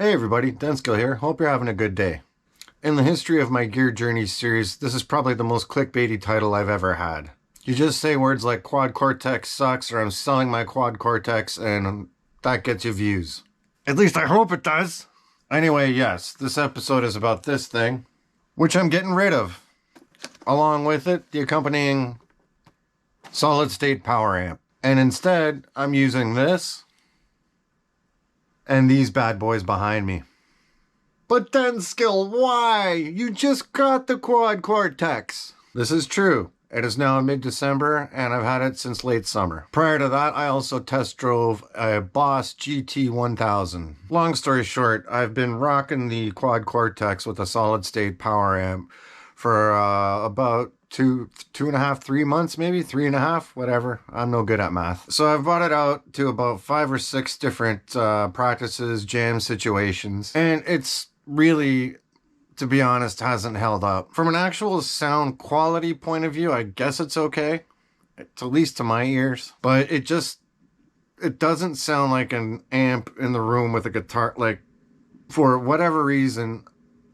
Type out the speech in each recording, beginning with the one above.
Hey everybody, Denskill here. Hope you're having a good day. In the history of my Gear Journeys series, this is probably the most clickbaity title I've ever had. You just say words like Quad Cortex sucks or I'm selling my Quad Cortex and that gets you views. At least I hope it does. Anyway, yes, this episode is about this thing, which I'm getting rid of. Along with it, the accompanying solid state power amp. And instead, I'm using this and these bad boys behind me. But Denskill, why? You just got the Quad Cortex. This is true. It is now mid-December, and I've had it since late summer. Prior to that, I also test drove a Boss GT1000. Long story short, I've been rocking the Quad Cortex with a solid-state power amp for about two and a half, 3 months, maybe 3.5, whatever. I'm no good at math. So I've brought it out to about 5 or 6 different practices, jam situations, and it's really, to be honest, hasn't held up. From an actual sound quality point of view, I guess it's okay, at least to my ears, but it doesn't sound like an amp in the room with a guitar. Like, for whatever reason,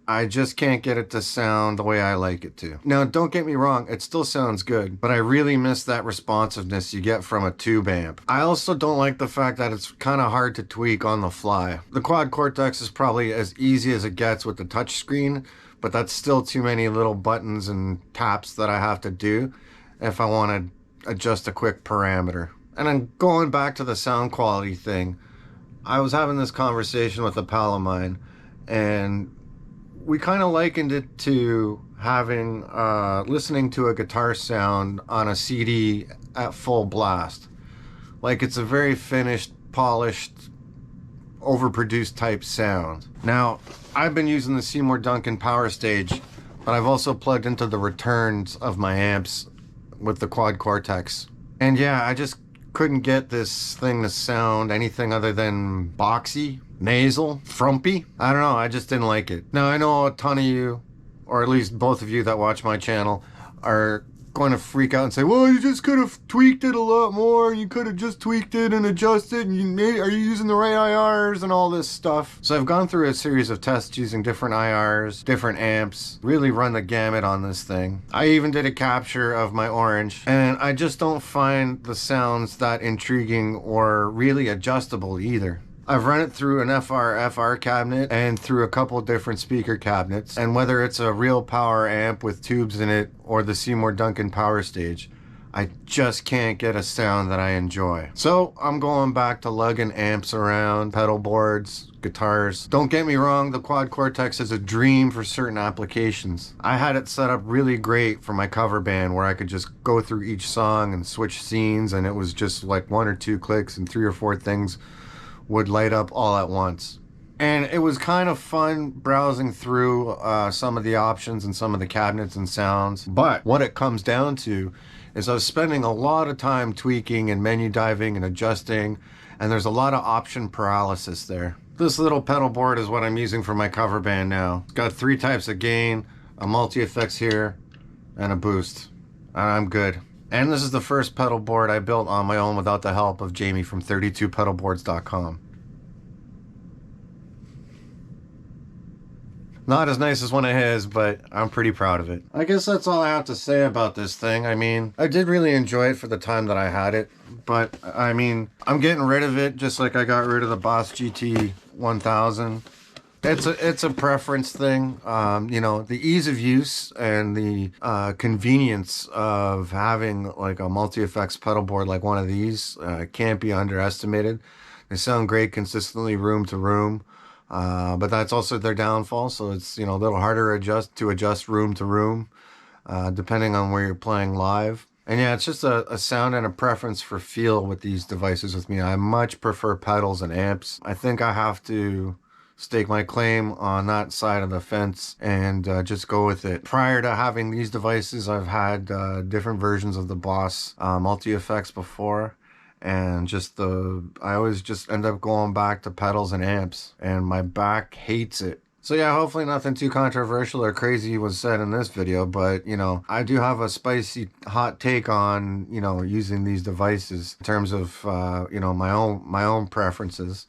I just can't get it to sound the way I like it to. Now, don't get me wrong, it still sounds good, but I really miss that responsiveness you get from a tube amp. I also don't like the fact that it's kind of hard to tweak on the fly. The Quad Cortex is probably as easy as it gets with the touchscreen, but that's still too many little buttons and taps that I have to do if I want to adjust a quick parameter. And then going back to the sound quality thing, I was having this conversation with a pal of mine, and we kind of likened it to having, listening to a guitar sound on a CD at full blast. Like, it's a very finished, polished, overproduced type sound. Now, I've been using the Seymour Duncan Power Stage, but I've also plugged into the returns of my amps with the Quad Cortex. And yeah, I just couldn't get this thing to sound anything other than boxy, nasal, frumpy. I don't know, I just didn't like it. Now, I know a ton of you, or at least both of you that watch my channel, are going to freak out and say, well, you just could have tweaked it a lot more. You could have just tweaked it and adjusted. And are you using the right IRs and all this stuff? So I've gone through a series of tests using different IRs, different amps, really run the gamut on this thing. I even did a capture of my orange, and I just don't find the sounds that intriguing or really adjustable either. I've run it through an FR cabinet and through a couple different speaker cabinets, and whether it's a real power amp with tubes in it or the Seymour Duncan Power Stage, I just can't get a sound that I enjoy. So I'm going back to lugging amps around, pedal boards, guitars. Don't get me wrong, the Quad Cortex is a dream for certain applications. I had it set up really great for my cover band where I could just go through each song and switch scenes, and it was just like 1 or 2 clicks and 3 or 4 things would light up all at once. And it was kind of fun browsing through some of the options and some of the cabinets and sounds. But what it comes down to is I was spending a lot of time tweaking and menu diving and adjusting, and there's a lot of option paralysis there. This little pedal board is what I'm using for my cover band now. It's got 3 types of gain, a multi-effects here, and a boost. And I'm good. And this is the first pedal board I built on my own without the help of Jamie from 32pedalboards.com. Not as nice as one of his, but I'm pretty proud of it. I guess that's all I have to say about this thing. I mean, I did really enjoy it for the time that I had it, but I mean, I'm getting rid of it just like I got rid of the Boss GT1000. It's a preference thing. You know, the ease of use and the convenience of having like a multi-effects pedal board like one of these can't be underestimated. They sound great consistently room to room, but that's also their downfall. So it's, you know, a little harder to adjust room to room, depending on where you're playing live. And yeah, it's just a sound and a preference for feel with these devices with me. I much prefer pedals and amps. I think I have to stake my claim on that side of the fence and just go with it. Prior to having these devices, I've had different versions of the Boss multi-effects before, and I always just end up going back to pedals and amps, and my back hates it. So yeah, hopefully nothing too controversial or crazy was said in this video, but you know, I do have a spicy hot take on, you know, using these devices in terms of you know, my own preferences.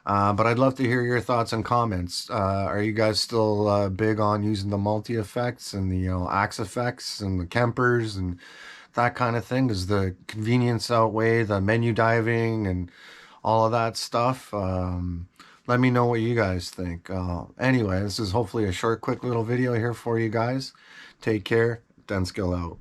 But I'd love to hear your thoughts and comments. Are you guys still big on using the multi effects and the axe effects and the Kempers and that kind of thing? Does the convenience outweigh the menu diving and all of that stuff? Let me know what you guys think. Anyway, this is hopefully a short, quick little video here for you guys. Take care. Denskill out.